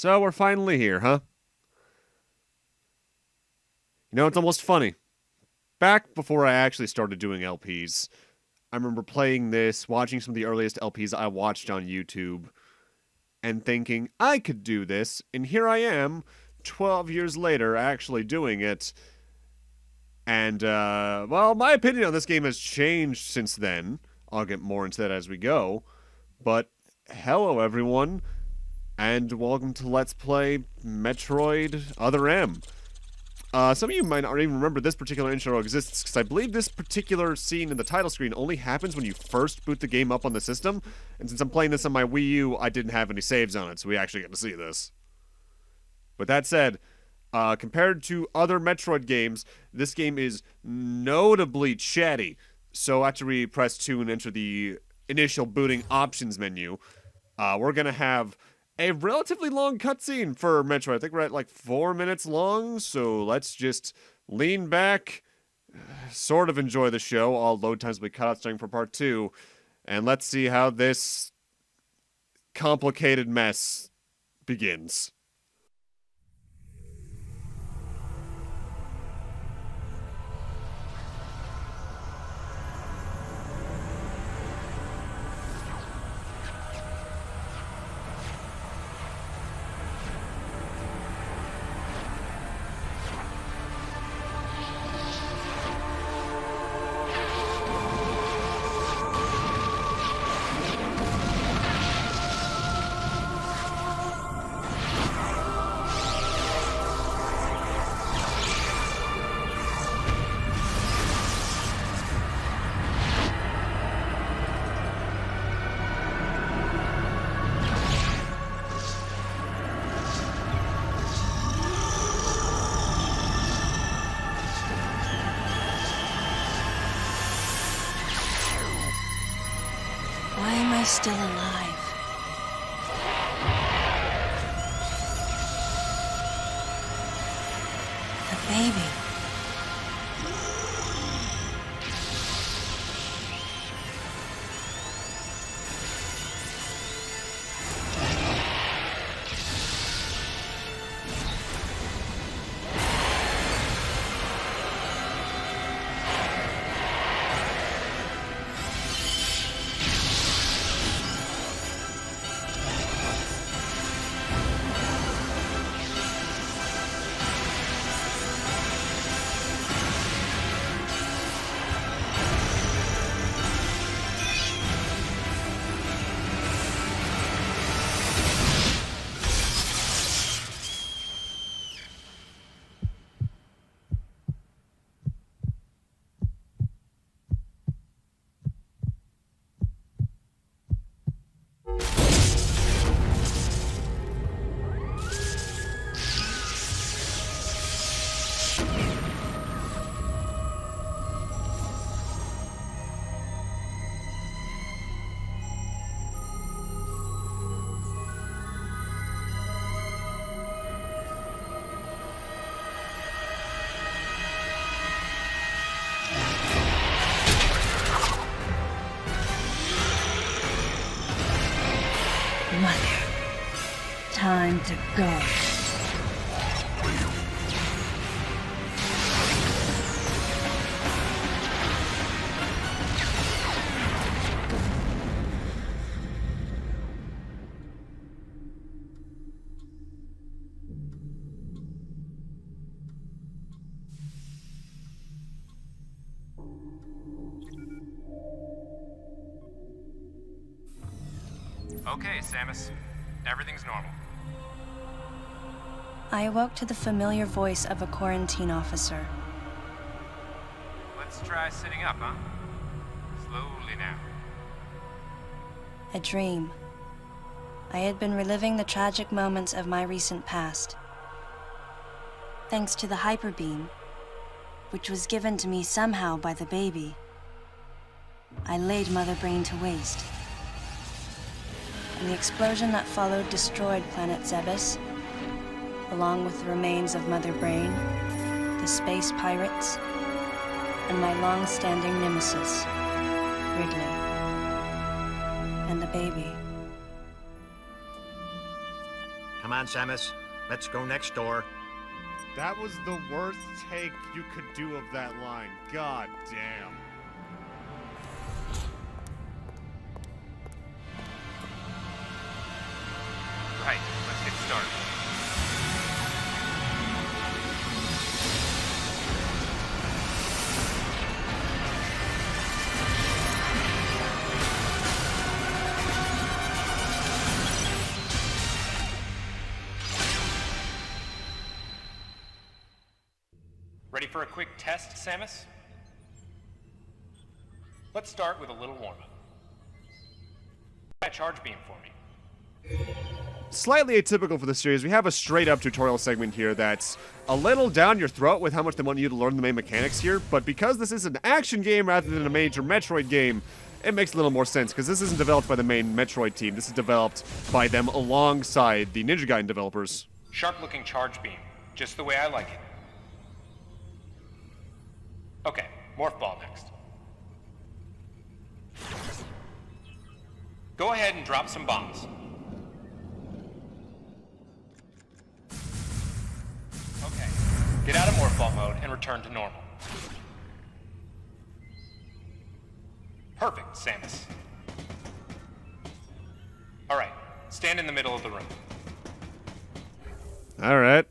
So we're finally here, huh? You know, it's almost funny. Back before I actually started doing LPs, I remember playing this, watching some of the earliest LPs I watched on YouTube, and thinking, I could do this, and here I am, 12 years later, actually doing it. And, well, my opinion on this game has changed since then. I'll get more into that as we go. But, hello everyone, and welcome to Let's Play Metroid Other M. Some of you might not even remember this particular intro exists, because I believe this particular scene in the title screen only happens when you first boot the game up on the system, and since I'm playing this on my Wii U, I didn't have any saves on it, so we actually get to see this. With that said, compared to other Metroid games, this game is notably chatty, so after we press 2 and enter the initial booting options menu, we're gonna have a relatively long cutscene for Metroid. I think we're at like 4 minutes long, so let's just lean back, sort of enjoy the show. All load times will be cut out starting for part 2, and let's see how this complicated mess begins. Why am I still alive? The baby. Mother, time to go. Okay, Samus. Everything's normal. I awoke to the familiar voice of a quarantine officer. Let's try sitting up, huh? Slowly now. A dream. I had been reliving the tragic moments of my recent past. Thanks to the hyper beam, which was given to me somehow by the baby, I laid Mother Brain to waste. And the explosion that followed destroyed planet Zebes, along with the remains of Mother Brain, the space pirates, and my long-standing nemesis, Ridley, and the baby. Come on, Samus. Let's go next door. That was the worst take you could do of that line. God damn. Right, let's get started. Ready for a quick test, Samus? Let's start with a little warm-up. That charge beam for me. Slightly atypical for the series, we have a straight-up tutorial segment here that's a little down your throat with how much they want you to learn the main mechanics here, but because this is an action game rather than a major Metroid game, it makes a little more sense, because this isn't developed by the main Metroid team, this is developed by them alongside the Ninja Gaiden developers. Sharp-looking charge beam, just the way I like it. Okay, Morph Ball next. Go ahead and drop some bombs. Okay, get out of Morph Ball mode and return to normal. Perfect, Samus. Alright, stand in the middle of the room. Alright.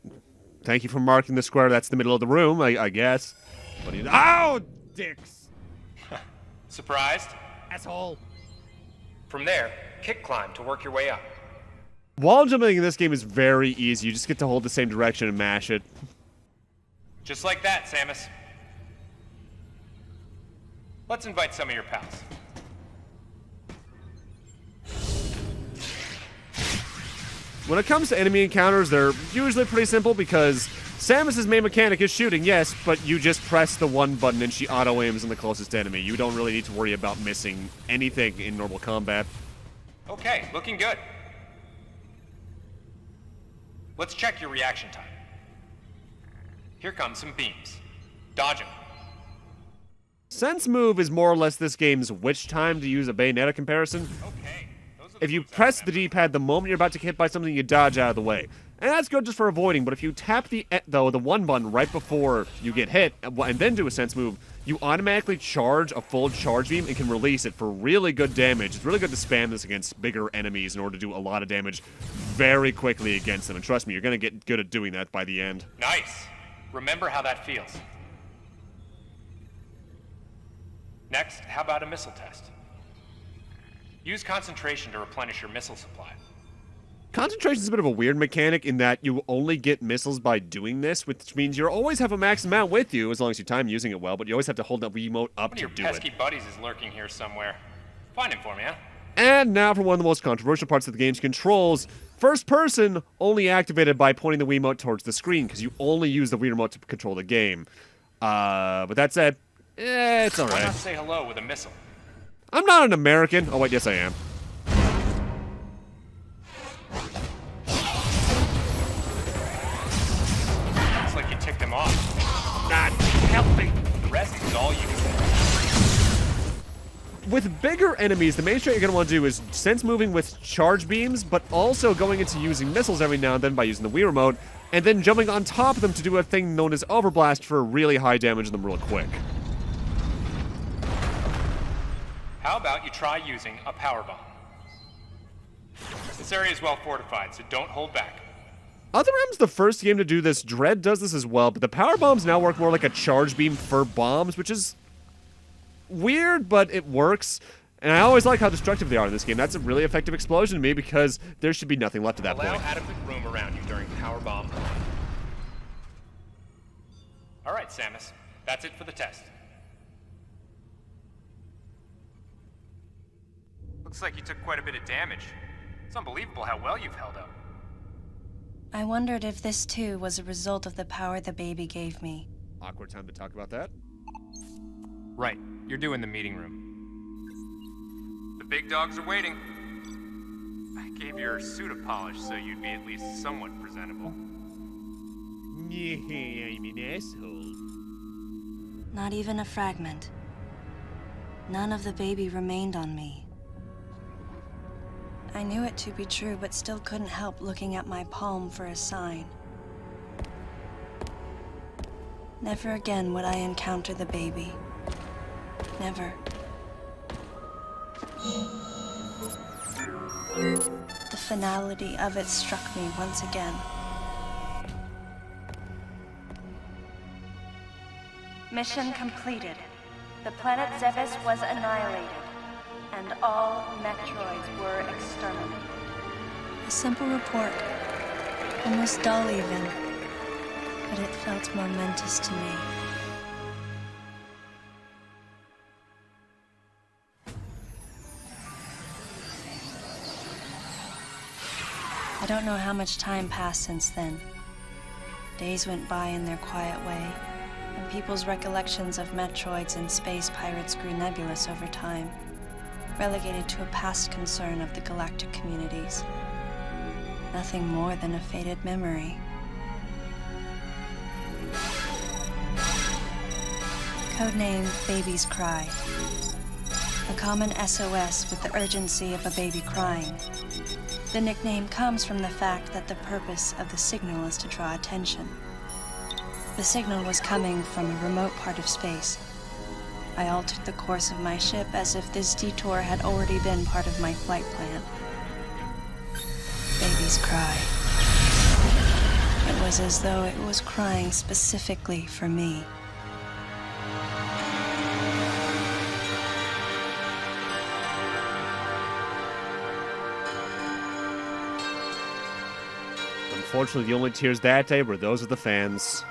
Thank you for marking the square that's the middle of the room, I guess. What do you... Ow! Dicks! Surprised? Asshole! From there, kick climb to work your way up. Wall jumping in this game is very easy. You just get to hold the same direction and mash it. Just like that, Samus. Let's invite some of your pals. When it comes to enemy encounters, they're usually pretty simple because Samus's main mechanic is shooting, yes, but you just press the one button and she auto-aims on the closest enemy. You don't really need to worry about missing anything in normal combat. Okay, looking good. Let's check your reaction time. Here come some beams. Dodge them. Sense move is more or less this game's which time to use a Bayonetta comparison. Okay. Those are the If you moves I press the remember. D-pad the moment you're about to get hit by something, you dodge out of the way. And that's good just for avoiding, but if you tap the one button right before you get hit, and then do a sense move, you automatically charge a full charge beam and can release it for really good damage. It's really good to spam this against bigger enemies in order to do a lot of damage very quickly against them. And trust me, you're going to get good at doing that by the end. Nice. Remember how that feels. Next, how about a missile test? Use concentration to replenish your missile supply. Concentration is a bit of a weird mechanic in that you only get missiles by doing this, which means you always have a max amount with you as long as you time using it well, but you always have to hold that remote up One of to your do pesky it. buddies is lurking here somewhere. Find him for me, huh? And now for one of the most controversial parts of the game's controls. First person, only activated by pointing the Wiimote towards the screen, because you only use the Wii Remote to control the game. But that said, it's Why alright. not say hello with a missile? I'm not an American. Oh wait, yes I am. Looks like you ticked him off. Not helping. The rest is all you. With bigger enemies, the main strat you're going to want to do is sense moving with charge beams, but also going into using missiles every now and then by using the Wii Remote, and then jumping on top of them to do a thing known as Overblast for really high damage on them real quick. How about you try using a power bomb? This area is well fortified, so don't hold back. Other M's the first game to do this. Dread does this as well, but the power bombs now work more like a charge beam for bombs, which is weird, but it works. And I always like how destructive they are in this game. That's a really effective explosion to me because there should be nothing left at that Allow point. adequate room around you during power bomb. All right, Samus. That's it for the test. Looks like you took quite a bit of damage. It's unbelievable how well you've held up. I wondered if this too was a result of the power the baby gave me. Awkward time to talk about that. Right. You're due in the meeting room. The big dogs are waiting. I gave your suit a polish so you'd be at least somewhat presentable. Yeah, I'm an asshole. Not even a fragment. None of the baby remained on me. I knew it to be true, but still couldn't help looking at my palm for a sign. Never again would I encounter the baby. Never. The finality of it struck me once again. Mission completed. The planet Zebes was annihilated, and all Metroids were exterminated. A simple report, almost dull even, but it felt momentous to me. I don't know how much time passed since then. Days went by in their quiet way, and people's recollections of Metroids and space pirates grew nebulous over time, relegated to a past concern of the galactic communities. Nothing more than a faded memory. Codename Baby's Cry. A common SOS with the urgency of a baby crying. The nickname comes from the fact that the purpose of the signal is to draw attention. The signal was coming from a remote part of space. I altered the course of my ship as if this detour had already been part of my flight plan. Baby's Cry. It was as though it was crying specifically for me. Unfortunately, the only tears that day were those of the fans.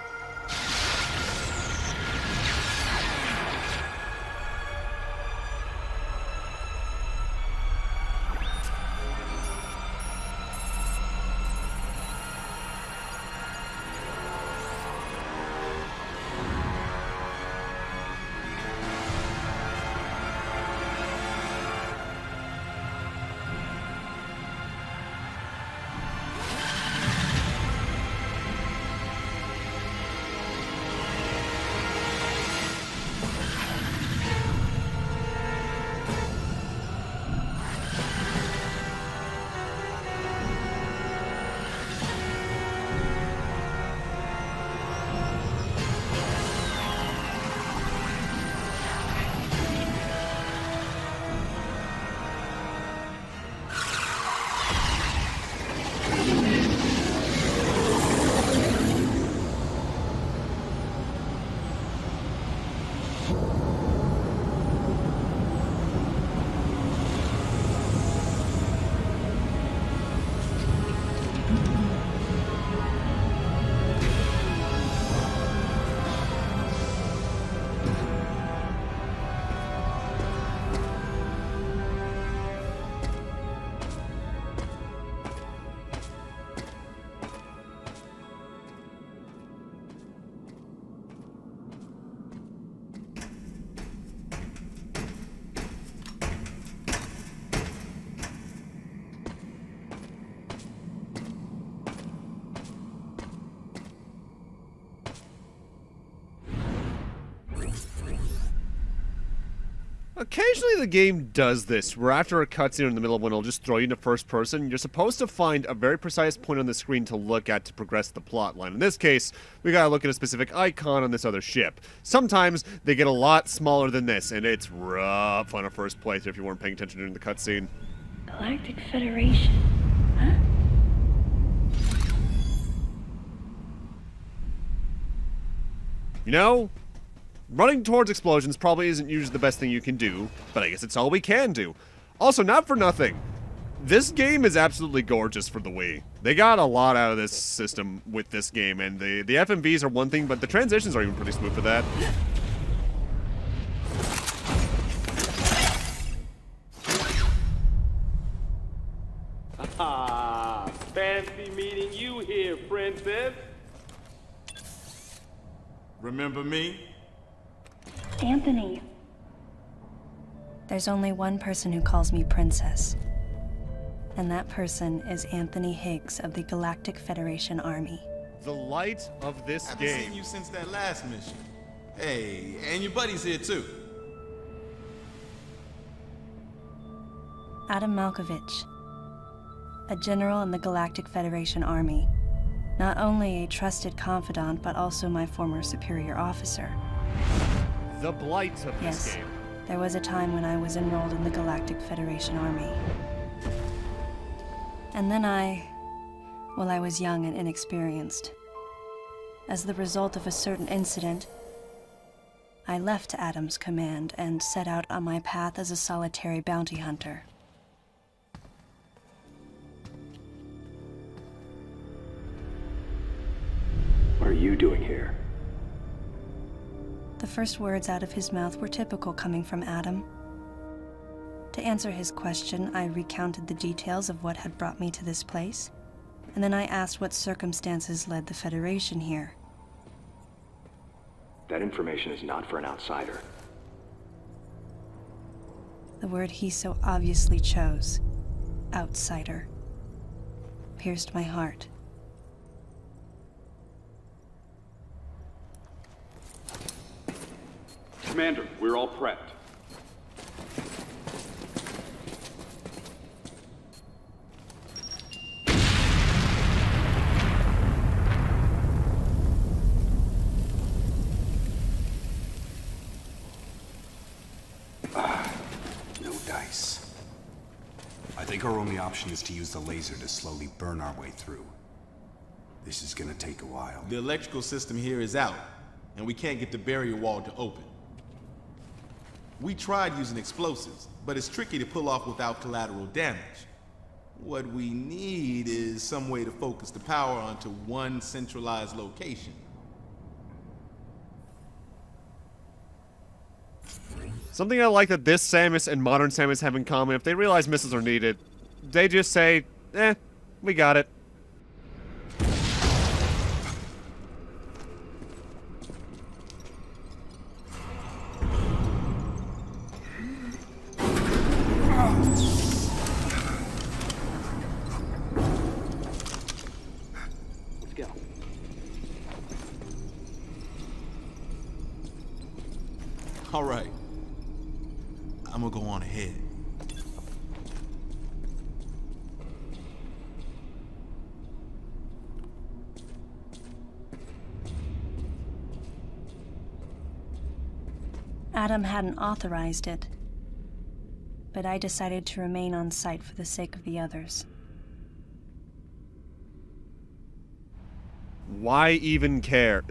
Occasionally the game does this, where after a cutscene in the middle of one, it'll just throw you into first person. You're supposed to find a very precise point on the screen to look at to progress the plot line. In this case, we gotta look at a specific icon on this other ship. Sometimes they get a lot smaller than this, and it's rough on a first playthrough if you weren't paying attention during the cutscene. Galactic Federation, huh? You know, running towards explosions probably isn't usually the best thing you can do, but I guess it's all we can do. Also, not for nothing, this game is absolutely gorgeous for the Wii. They got a lot out of this system with this game, and the FMVs are one thing, but the transitions are even pretty smooth for that. Ah, fancy meeting you here, princess. Remember me? Anthony. There's only one person who calls me princess. And that person is Anthony Higgs of the Galactic Federation Army. The light of this I've game. seen you since that last mission. Hey, and your buddy's here too. Adam Malkovich, a general in the Galactic Federation Army. Not only a trusted confidant, but also my former superior officer. The blight of this Yes, game. there was a time when I was enrolled in the Galactic Federation Army. And then I was young and inexperienced. As the result of a certain incident, I left Adam's command and set out on my path as a solitary bounty hunter. What are you doing here? The first words out of his mouth were typical coming from Adam. To answer his question, I recounted the details of what had brought me to this place, and then I asked what circumstances led the Federation here. That information is not for an outsider. The word he so obviously chose, outsider, pierced my heart. Commander, we're all prepped. No dice. I think our only option is to use the laser to slowly burn our way through. This is gonna take a while. The electrical system here is out, and we can't get the barrier wall to open. We tried using explosives, but it's tricky to pull off without collateral damage. What we need is some way to focus the power onto one centralized location. Something I like that this Samus and modern Samus have in common, if they realize missiles are needed, they just say, we got it. Let's go. All right. I'm gonna go on ahead. Adam hadn't authorized it, but I decided to remain on site for the sake of the others. Why even care?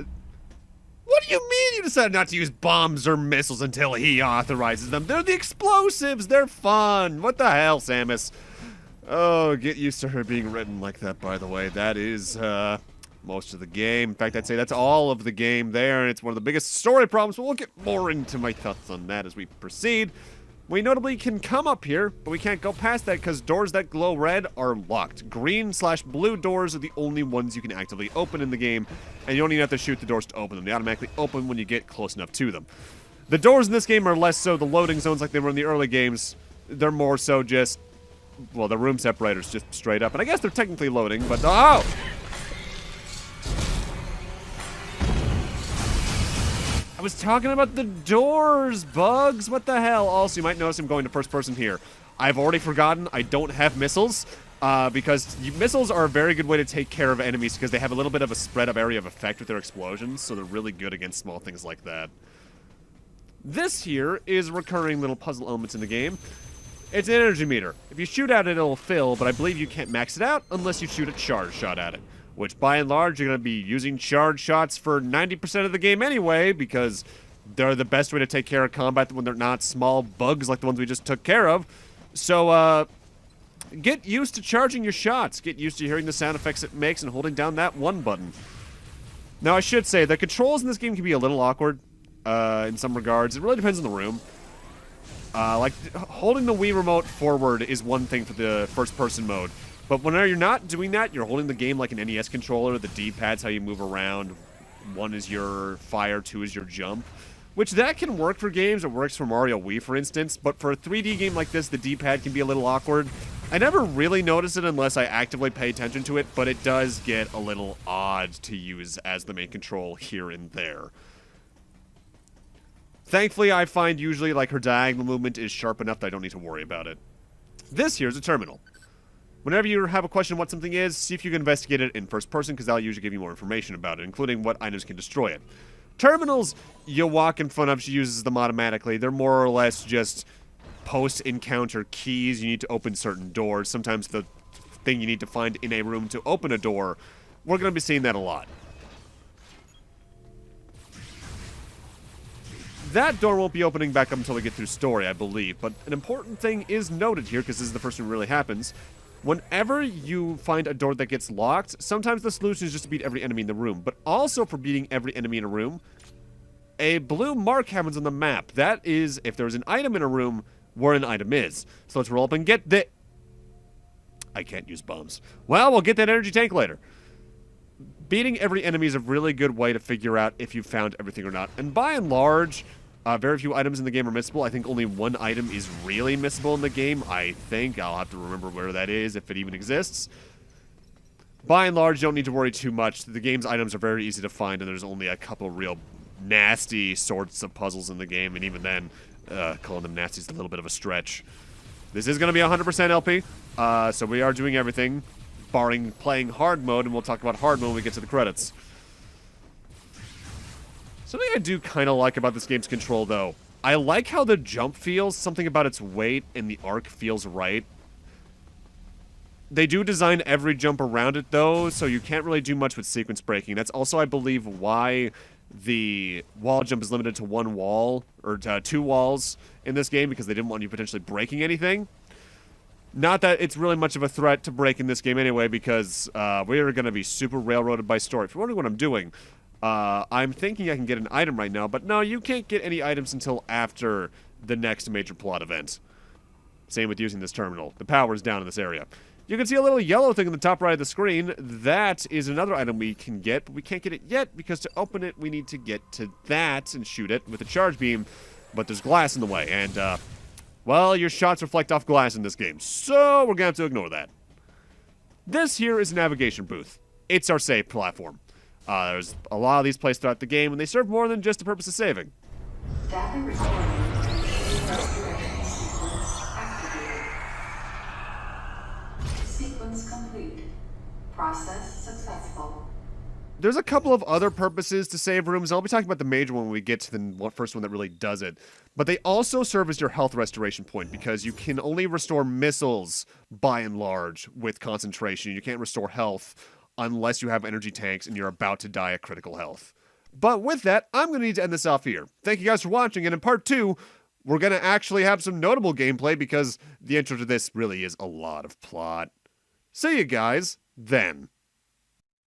What do you mean you decided not to use bombs or missiles until he authorizes them? They're the explosives! They're fun! What the hell, Samus? Oh, get used to her being written like that, by the way. That is, most of the game. In fact, I'd say that's all of the game there, and it's one of the biggest story problems, but we'll get more into my thoughts on that as we proceed. We notably can come up here, but we can't go past that because doors that glow red are locked. Green/blue doors are the only ones you can actively open in the game, and you don't even have to shoot the doors to open them. They automatically open when you get close enough to them. The doors in this game are less so the loading zones like they were in the early games. They're more so just, well, the room separators just straight up. And I guess they're technically loading, but oh! I was talking about the doors, Bugs. What the hell? Also, you might notice I'm going to first person here. I've already forgotten I don't have missiles, because missiles are a very good way to take care of enemies because they have a little bit of a spread of area of effect with their explosions, so they're really good against small things like that. This here is recurring little puzzle elements in the game. It's an energy meter. If you shoot at it, it'll fill, but I believe you can't max it out unless you shoot a charge shot at it. Which, by and large, you're going to be using charge shots for 90% of the game anyway, because they're the best way to take care of combat when they're not small bugs like the ones we just took care of. So, get used to charging your shots. Get used to hearing the sound effects it makes and holding down that one button. Now, I should say, the controls in this game can be a little awkward, in some regards. It really depends on the room. Like, holding the Wii remote forward is one thing for the first-person mode. But whenever you're not doing that, you're holding the game like an NES controller. The D-pad's how you move around. 1 is your fire, 2 is your jump. Which, that can work for games. It works for Mario Wii, for instance. But for a 3D game like this, the D-pad can be a little awkward. I never really notice it unless I actively pay attention to it, but it does get a little odd to use as the main control here and there. Thankfully, I find usually, like, her diagonal movement is sharp enough that I don't need to worry about it. This here is a terminal. Whenever you have a question on what something is, see if you can investigate it in first person, because that'll usually give you more information about it, including what items can destroy it. Terminals, you walk in front of, she uses them automatically. They're more or less just post-encounter keys. You need to open certain doors. Sometimes the thing you need to find in a room to open a door. We're going to be seeing that a lot. That door won't be opening back up until we get through story, I believe. But an important thing is noted here, because this is the first time it really happens. Whenever you find a door that gets locked, sometimes the solution is just to beat every enemy in the room. But also for beating every enemy in a room, a blue mark happens on the map. That is, if there's an item in a room, where an item is. So let's roll up and get the... I can't use bombs. Well, we'll get that energy tank later. Beating every enemy is a really good way to figure out if you've found everything or not. And by and large, very few items in the game are missable. I think only one item is really missable in the game. I think. I'll have to remember where that is, if it even exists. By and large, you don't need to worry too much. The game's items are very easy to find, and there's only a couple real nasty sorts of puzzles in the game, and even then, calling them nasty is a little bit of a stretch. This is going to be 100% LP, so we are doing everything, barring playing hard mode, and we'll talk about hard mode when we get to the credits. Something I do kind of like about this game's control, though. I like how the jump feels, something about its weight and the arc feels right. They do design every jump around it, though, so you can't really do much with sequence breaking. That's also, I believe, why the wall jump is limited to one wall, or two walls in this game, because they didn't want you potentially breaking anything. Not that it's really much of a threat to break in this game anyway, because we are going to be super railroaded by story. If you're wondering what I'm doing, I'm thinking I can get an item right now, but no, you can't get any items until after the next major plot event. Same with using this terminal. The power is down in this area. You can see a little yellow thing in the top right of the screen. That is another item we can get, but we can't get it yet, because to open it, we need to get to that and shoot it with a charge beam, but there's glass in the way, and, well, your shots reflect off glass in this game, so we're gonna have to ignore that. This here is a navigation booth. It's our save platform. There's a lot of these placed throughout the game, and they serve more than just the purpose of saving. Data recording. Restoration sequence activated. Sequence complete. Process successful. There's a couple of other purposes to save rooms. I'll be talking about the major one when we get to the first one that really does it. But they also serve as your health restoration point, because you can only restore missiles, by and large, with concentration. You can't restore health unless you have energy tanks and you're about to die at critical health. But with that, I'm going to need to end this off here. Thank you guys for watching, and in part 2, we're going to actually have some notable gameplay, because the intro to this really is a lot of plot. See you guys then.